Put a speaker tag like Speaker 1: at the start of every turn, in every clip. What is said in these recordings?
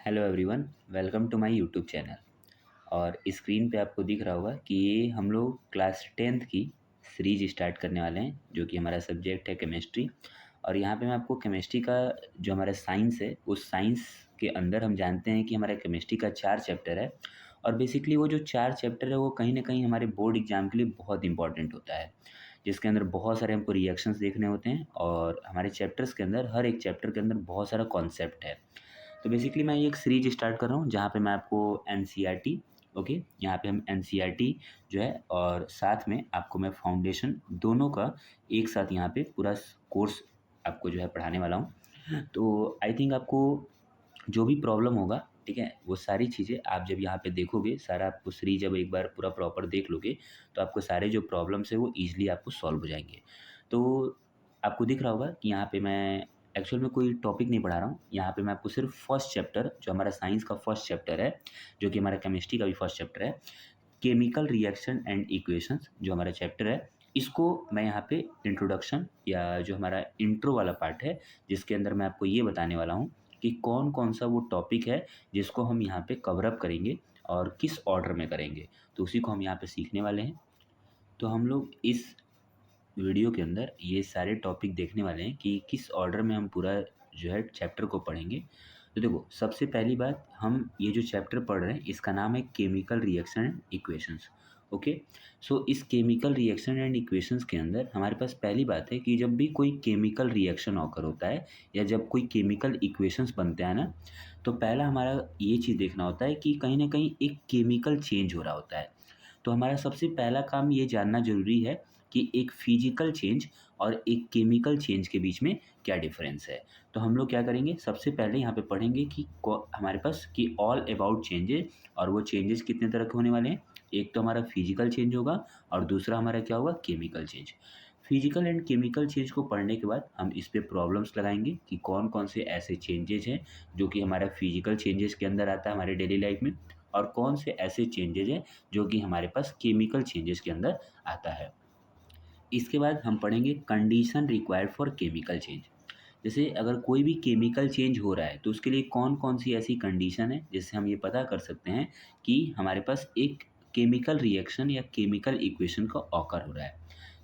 Speaker 1: Hello everyone, welcome to my YouTube channel. और screen पे आपको दिख रहा होगा कि ये हम लोग क्लास 10th की सीरीज स्टार्ट करने वाले हैं, जो कि हमारा सब्जेक्ट है केमिस्ट्री। और यहाँ पे मैं आपको केमिस्ट्री का जो हमारा साइंस है, उस साइंस के अंदर हम जानते हैं कि हमारा केमिस्ट्री का 4 चैप्टर है। और बेसिकली वो जो 4 चैप्टर है वो कहीं न कहीं हमारे बोर्ड एग्ज़ाम के लिए बहुत इंपॉर्टेंट होता है, जिसके अंदर बहुत सारे हमको रिएक्शंस देखने होते हैं और हमारे चैप्टर्स के अंदर हर एक चैप्टर के अंदर बहुत सारा कॉन्सेप्ट है। तो बेसिकली मैं ये एक सीरीज स्टार्ट कर रहा हूँ जहाँ पे मैं आपको एनसीईआरटी, ओके, यहाँ पे हम एनसीईआरटी जो है और साथ में आपको मैं फाउंडेशन दोनों का एक साथ यहाँ पे पूरा कोर्स आपको जो है पढ़ाने वाला हूँ। तो आई थिंक आपको जो भी प्रॉब्लम होगा, ठीक है, वो सारी चीज़ें आप जब यहाँ पे देखोगे, सारा आपको सीरीज जब एक बार पूरा प्रॉपर देख लोगे, तो आपको सारे जो प्रॉब्लम्स है वो ईज़िली आपको सॉल्व हो जाएँगे। तो आपको दिख रहा होगा कि यहाँ पे मैं एक्चुअल में कोई टॉपिक नहीं पढ़ा रहा हूँ, यहाँ पे मैं आपको सिर्फ फर्स्ट चैप्टर जो हमारा साइंस का फर्स्ट चैप्टर है, जो कि हमारा केमिस्ट्री का भी फर्स्ट चैप्टर है, केमिकल रिएक्शन एंड इक्वेशंस जो हमारा चैप्टर है, इसको मैं यहाँ पे इंट्रोडक्शन या जो हमारा इंट्रो वाला पार्ट है, जिसके अंदर मैं आपको ये बताने वाला हूँ कि कौन-कौन सा वो टॉपिक है जिसको हम यहाँ पे कवर अप करेंगे और किस ऑर्डर में करेंगे। तो उसी को हम यहाँ पे सीखने वाले हैं। तो हम लोग इस वीडियो के अंदर ये सारे टॉपिक देखने वाले हैं कि किस ऑर्डर में हम पूरा जो है चैप्टर को पढ़ेंगे। तो देखो, सबसे पहली बात, हम ये जो चैप्टर पढ़ रहे हैं इसका नाम है chemical reaction and equations. Okay, so इस केमिकल रिएक्शन एंड इक्वेशंस के अंदर हमारे पास पहली बात है कि जब भी कोई केमिकल रिएक्शन ऑकर होता है या जब कोई केमिकल इक्वेशंस बनते हैं ना, तो पहला हमारा ये चीज़ देखना होता है कि कहीं ना कहीं एक केमिकल चेंज हो रहा होता है। तो हमारा सबसे पहला काम ये जानना ज़रूरी है कि एक फिजिकल चेंज और एक केमिकल चेंज के बीच में क्या डिफरेंस है। तो हम लोग क्या करेंगे, सबसे पहले यहाँ पे पढ़ेंगे कि हमारे पास कि ऑल अबाउट चेंजेस, और वो चेंजेस कितने तरह के होने वाले हैं। एक तो हमारा फिजिकल चेंज होगा और दूसरा हमारा क्या होगा, chemical change. Physical and chemical change को पढ़ने के बाद हम इस पे प्रॉब्लम्स लगाएंगे कि कौन कौन से ऐसे चेंजेस हैं जो कि हमारा फिजिकल चेंजेस के अंदर आता है हमारे डेली लाइफ में, और कौन से ऐसे चेंजेस हैं जो कि हमारे पास केमिकल चेंजेस के अंदर आता है। इसके बाद हम पढ़ेंगे condition required for chemical change. जैसे अगर कोई भी केमिकल चेंज हो रहा है तो उसके लिए कौन कौन सी ऐसी कंडीशन है जिससे हम ये पता कर सकते हैं कि हमारे पास एक केमिकल रिएक्शन या केमिकल इक्वेशन का ऑकर हो रहा है।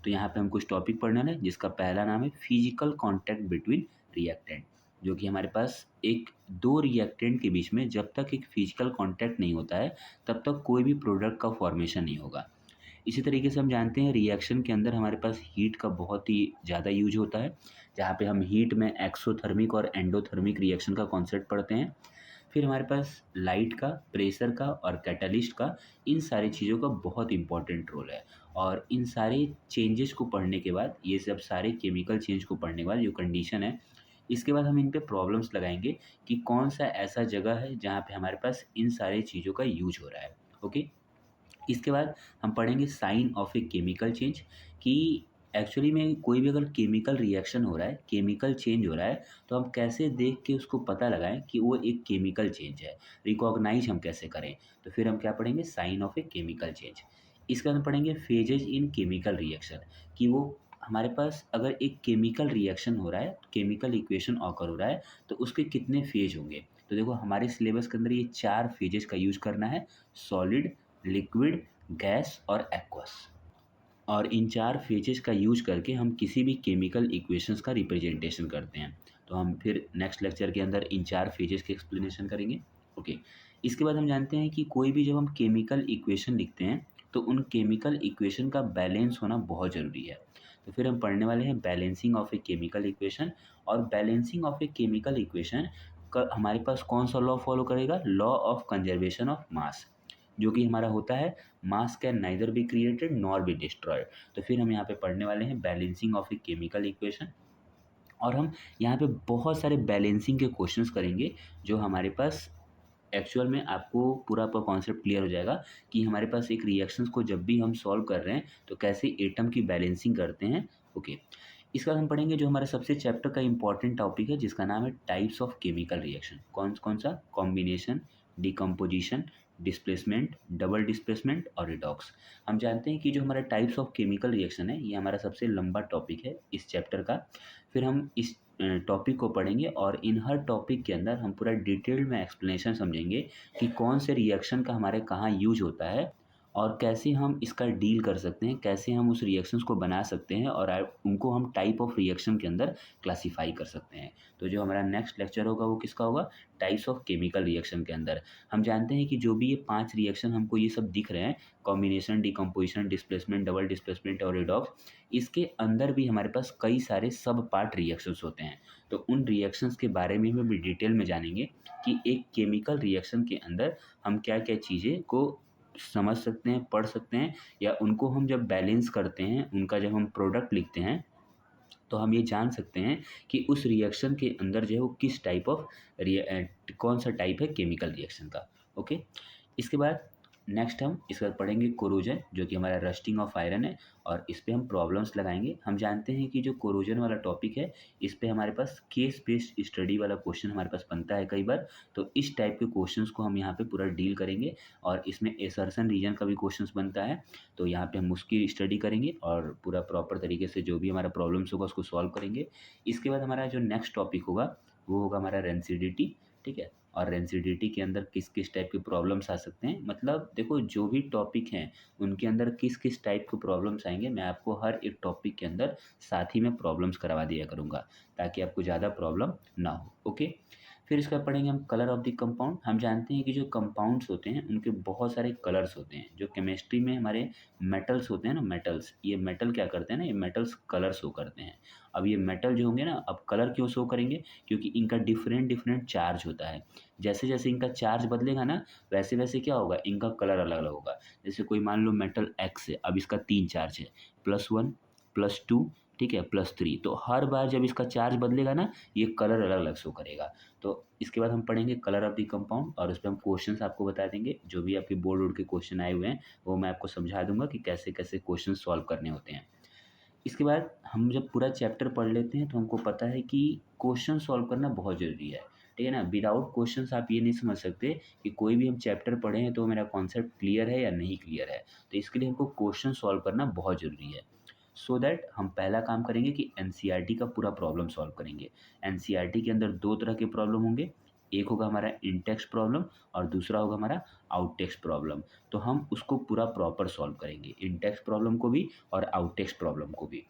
Speaker 1: तो यहाँ पे हम कुछ टॉपिक पढ़ने वाले हैं जिसका पहला नाम है फिजिकल कॉन्टैक्ट बिटवीन रिएक्टेंट। जो कि हमारे पास एक दो रिएक्टेंट के बीच में जब तक एक फिजिकल कॉन्टैक्ट नहीं होता है तब तक कोई भी प्रोडक्ट का फॉर्मेशन नहीं होगा। इसी तरीके से हम जानते हैं रिएक्शन के अंदर हमारे पास हीट का बहुत ही ज़्यादा यूज होता है, जहाँ पे हम हीट में एक्सोथर्मिक और एंडोथर्मिक रिएक्शन का कॉन्सेप्ट पढ़ते हैं। फिर हमारे पास लाइट का, प्रेशर का और कैटलिस्ट का, इन सारी चीज़ों का बहुत इंपॉर्टेंट रोल है। और इन सारे चेंजेस को पढ़ने के बाद, ये सब सारे केमिकल चेंज को पढ़ने के बाद जो कंडीशन है, इसके बाद हम इन पे प्रॉब्लम्स लगाएंगे कि कौन सा ऐसा जगह है जहाँ पे हमारे पास इन सारी चीज़ों का यूज हो रहा है। ओके, इसके बाद हम पढ़ेंगे sign of a chemical change, कि एक्चुअली में कोई भी अगर केमिकल रिएक्शन हो रहा है, केमिकल चेंज हो रहा है, तो हम कैसे देख के उसको पता लगाएं कि वो एक केमिकल चेंज है, रिकॉग्नाइज हम कैसे करें। तो फिर हम क्या पढ़ेंगे, sign of a chemical change. इसके बाद हम पढ़ेंगे फेजेज इन केमिकल रिएक्शन, कि वो हमारे पास अगर एक केमिकल रिएक्शन हो रहा है, केमिकल इक्वेशन ऑकर हो रहा है, तो उसके कितने फेज होंगे। तो देखो, हमारे सिलेबस के अंदर ये 4 फेजेस का यूज करना है, सॉलिड, लिक्विड, गैस और एक्वस। और इन 4 फेजेस का यूज करके हम किसी भी केमिकल इक्वेशंस का रिप्रेजेंटेशन करते हैं। तो हम फिर नेक्स्ट लेक्चर के अंदर इन 4 फेजेस की एक्सप्लेनेशन करेंगे। ओके, इसके बाद हम जानते हैं कि कोई भी जब हम केमिकल इक्वेशन लिखते हैं तो उन केमिकल इक्वेशन का बैलेंस होना बहुत ज़रूरी है। तो फिर हम पढ़ने वाले हैं balancing of a chemical equation. और balancing of a chemical equation का हमारे पास कौन सा लॉ फॉलो करेगा, law of conservation of mass, जो कि हमारा होता है mass can neither be created nor be destroyed. तो फिर हम यहाँ पे पढ़ने वाले हैं balancing of a chemical equation. और हम यहाँ पे बहुत सारे बैलेंसिंग के क्वेश्चंस करेंगे, जो हमारे पास एक्चुअल में आपको पूरा आपका कॉन्सेप्ट क्लियर हो जाएगा कि हमारे पास एक रिएक्शंस को जब भी हम सॉल्व कर रहे हैं तो कैसे एटम की बैलेंसिंग करते हैं। ओके, इसका हम पढ़ेंगे जो हमारा सबसे चैप्टर का इंपॉर्टेंट टॉपिक है, जिसका नाम है टाइप्स ऑफ केमिकल रिएक्शन। कौन कौन सा, combination, decomposition, displacement, double displacement और रिडॉक्स। हम जानते हैं कि जो हमारा टाइप्स ऑफ केमिकल रिएक्शन है, ये हमारा सबसे लंबा टॉपिक है इस चैप्टर का। फिर हम इस टॉपिक को पढ़ेंगे और इन हर टॉपिक के अंदर हम पूरा डिटेल्ड में एक्सप्लेनेशन समझेंगे कि कौन से रिएक्शन का हमारे कहाँ यूज होता है और कैसे हम इसका डील कर सकते हैं, कैसे हम उस रिएक्शंस को बना सकते हैं और उनको हम टाइप ऑफ रिएक्शन के अंदर क्लासीफाई कर सकते हैं। तो जो हमारा नेक्स्ट लेक्चर होगा वो किसका होगा? टाइप्स ऑफ केमिकल रिएक्शन के अंदर। हम जानते हैं कि जो भी ये 5 रिएक्शन हमको ये सब दिख रहे हैं, combination, decomposition, displacement, double displacement और रिडॉक्स, इसके अंदर भी हमारे पास कई सारे सब पार्ट रिएक्शंस होते हैं। तो उन रिएक्शंस के बारे में भी हम डिटेल में जानेंगे कि एक केमिकल रिएक्शन के अंदर हम क्या-क्या चीज़ें को समझ सकते हैं, पढ़ सकते हैं या उनको हम जब बैलेंस करते हैं, उनका जब हम प्रोडक्ट लिखते हैं, तो हम ये जान सकते हैं कि उस रिएक्शन के अंदर जो है वो किस टाइप ऑफ कौन सा टाइप है केमिकल रिएक्शन का। ओके। इसके बाद नेक्स्ट हम इसके बाद पढ़ेंगे कोरोजन, जो कि हमारा रस्टिंग ऑफ आयरन है और इस पे हम प्रॉब्लम्स लगाएंगे। हम जानते हैं कि जो कोरोजन वाला टॉपिक है, इस पे हमारे पास केस बेस्ड स्टडी वाला क्वेश्चन हमारे पास बनता है कई बार। तो इस टाइप के क्वेश्चंस को हम यहाँ पे पूरा डील करेंगे और इसमें एसर्शन रीजन का भी क्वेश्चंस बनता है। तो यहाँ पे हम उसकी स्टडी करेंगे और पूरा प्रॉपर तरीके से जो भी हमारा प्रॉब्लम्स होगा उसको सॉल्व करेंगे। इसके बाद हमारा जो नेक्स्ट टॉपिक होगा वो होगा हमारा रेंसिडिटी, ठीक है। और रेंसिडिटी के अंदर किस किस टाइप के प्रॉब्लम्स आ सकते हैं, मतलब देखो जो भी टॉपिक हैं उनके अंदर किस किस टाइप के प्रॉब्लम्स आएंगे, मैं आपको हर एक टॉपिक के अंदर साथ ही में प्रॉब्लम्स करवा दिया करूँगा ताकि आपको ज़्यादा प्रॉब्लम ना हो। ओके। फिर इसका पढ़ेंगे हम कलर ऑफ द कंपाउंड। हम जानते हैं कि जो कंपाउंड्स होते हैं उनके बहुत सारे कलर्स होते हैं। जो केमिस्ट्री में हमारे मेटल्स होते हैं ना, मेटल्स, ये मेटल क्या करते हैं ना, ये मेटल्स कलर शो करते हैं। अब ये मेटल जो होंगे ना, अब कलर क्यों शो करेंगे? क्योंकि इनका डिफरेंट डिफरेंट चार्ज होता है। जैसे जैसे इनका चार्ज बदलेगा ना, वैसे वैसे क्या होगा, इनका कलर अलग अलग होगा। जैसे कोई मान लो मेटल एक्स है, अब इसका 3 चार्ज है, +1, +2, ठीक है, +3। तो हर बार जब इसका चार्ज बदलेगा ना, ये कलर अलग अलग शो करेगा। तो इसके बाद हम पढ़ेंगे कलर ऑफ द कंपाउंड और उस पे हम क्वेश्चंस आपको बता देंगे। जो भी आपके बोर्ड वोर्ड के क्वेश्चन आए हुए हैं वो मैं आपको समझा दूंगा कि कैसे कैसे क्वेश्चन सॉल्व करने होते हैं। इसके बाद हम जब पूरा चैप्टर पढ़ लेते हैं तो हमको पता है कि क्वेश्चन सॉल्व करना बहुत ज़रूरी है, ठीक है ना। विदाउट क्वेश्चंस आप ये नहीं समझ सकते कि कोई भी हम चैप्टर पढ़े हैं तो मेरा कॉन्सेप्ट क्लियर है या नहीं क्लियर है। तो इसके लिए हमको क्वेश्चन सॉल्व करना बहुत ज़रूरी है। सो दैट हम पहला काम करेंगे कि एनसीईआरटी का पूरा प्रॉब्लम सॉल्व करेंगे। एनसीईआरटी के अंदर 2 तरह के प्रॉब्लम होंगे, एक होगा हमारा इन टेक्स्ट प्रॉब्लम और दूसरा होगा हमारा आउट टेक्स्ट प्रॉब्लम। तो हम उसको पूरा प्रॉपर सॉल्व करेंगे, इन टेक्स्ट प्रॉब्लम को भी और आउट टेक्स्ट प्रॉब्लम को भी।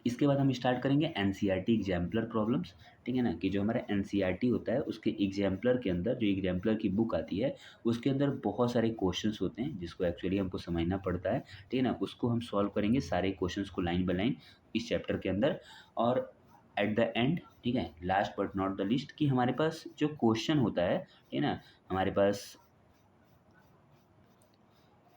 Speaker 1: इसके बाद हम स्टार्ट करेंगे एनसीईआरटी एग्जाम्पलर प्रॉब्लम्स, ठीक है ना। कि जो हमारा एनसीईआरटी होता है उसके एग्जाम्पलर के अंदर, जो एग्जाम्पलर की बुक आती है उसके अंदर बहुत सारे क्वेश्चंस होते हैं जिसको एक्चुअली हमको समझना पड़ता है, ठीक है ना। उसको हम सॉल्व करेंगे सारे क्वेश्चंस को लाइन बाय लाइन इस चैप्टर के अंदर। और एट द एंड, ठीक है, last but not the least, कि हमारे पास जो क्वेश्चन होता है, ठीक है ना, हमारे पास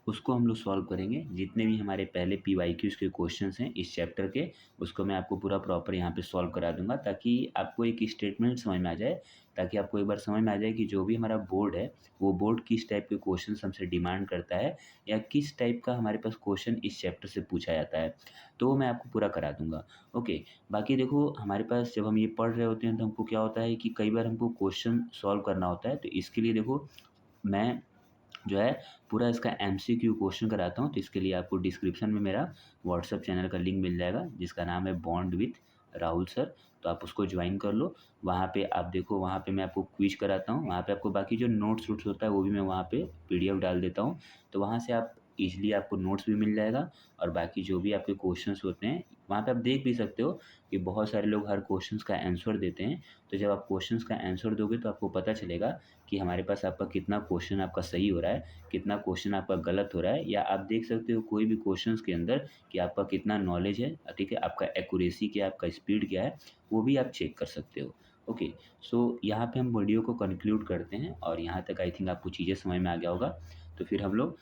Speaker 1: उसको हम लोग सॉल्व करेंगे। जितने भी हमारे पहले पीवाईक्यूज़ के क्वेश्चंस हैं इस चैप्टर के, उसको मैं आपको पूरा प्रॉपर यहाँ पे सॉल्व करा दूँगा ताकि आपको एक स्टेटमेंट समझ में आ जाए, ताकि आपको एक बार समझ में आ जाए कि जो भी हमारा बोर्ड है, वो बोर्ड किस टाइप के क्वेश्चंस हमसे डिमांड करता है या किस टाइप का हमारे पास क्वेश्चन इस चैप्टर से पूछा जाता है। तो वो मैं आपको पूरा करा दूँगा। ओके। बाकी देखो हमारे पास जब हम ये पढ़ रहे होते हैं तो हमको क्या होता है कि कई बार हमको क्वेश्चन सॉल्व करना होता है। तो इसके लिए देखो मैं जो है पूरा इसका एमसीक्यू क्वेश्चन कराता हूँ। तो इसके लिए आपको डिस्क्रिप्शन में मेरा व्हाट्सएप चैनल का लिंक मिल जाएगा जिसका नाम है बॉन्ड विथ राहुल सर। तो आप उसको ज्वाइन कर लो। वहाँ पे आप देखो, वहाँ पे मैं आपको क्विज कराता हूँ। वहाँ पे आपको बाकी जो नोट्स वोट्स होता है वो भी मैं वहाँ पे पीडीएफ डाल देता हूँ। तो वहाँ से आप ईज़िली आपको नोट्स भी मिल जाएगा और बाकी जो भी आपके क्वेश्चंस होते हैं वहाँ पे आप देख भी सकते हो कि बहुत सारे लोग हर क्वेश्चंस का आंसर देते हैं। तो जब आप क्वेश्चंस का आंसर दोगे तो आपको पता चलेगा कि हमारे पास आपका कितना क्वेश्चन आपका सही हो रहा है, कितना क्वेश्चन आपका गलत हो रहा है। या आप देख सकते हो कोई भी क्वेश्चंस के अंदर कि आपका कितना नॉलेज है, ठीक है, आपका एक्यूरेसी क्या है, आपका स्पीड क्या है, वो भी आप चेक कर सकते हो। ओके। सो यहाँ पे हम वीडियो को कंक्लूड करते हैं और यहाँ तक आई थिंक आपको चीज़ें समझ में आ गया होगा। तो फिर हम लोग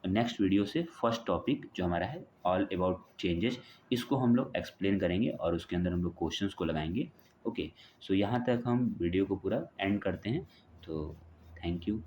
Speaker 1: नेक्स्ट वीडियो से फर्स्ट टॉपिक जो हमारा है ऑल अबाउट चेंजेस, इसको हम लोग एक्सप्लेन करेंगे और उसके अंदर हम लोग क्वेश्चंस को लगाएंगे। ओके। सो यहाँ तक हम वीडियो को पूरा एंड करते हैं। तो थैंक यू।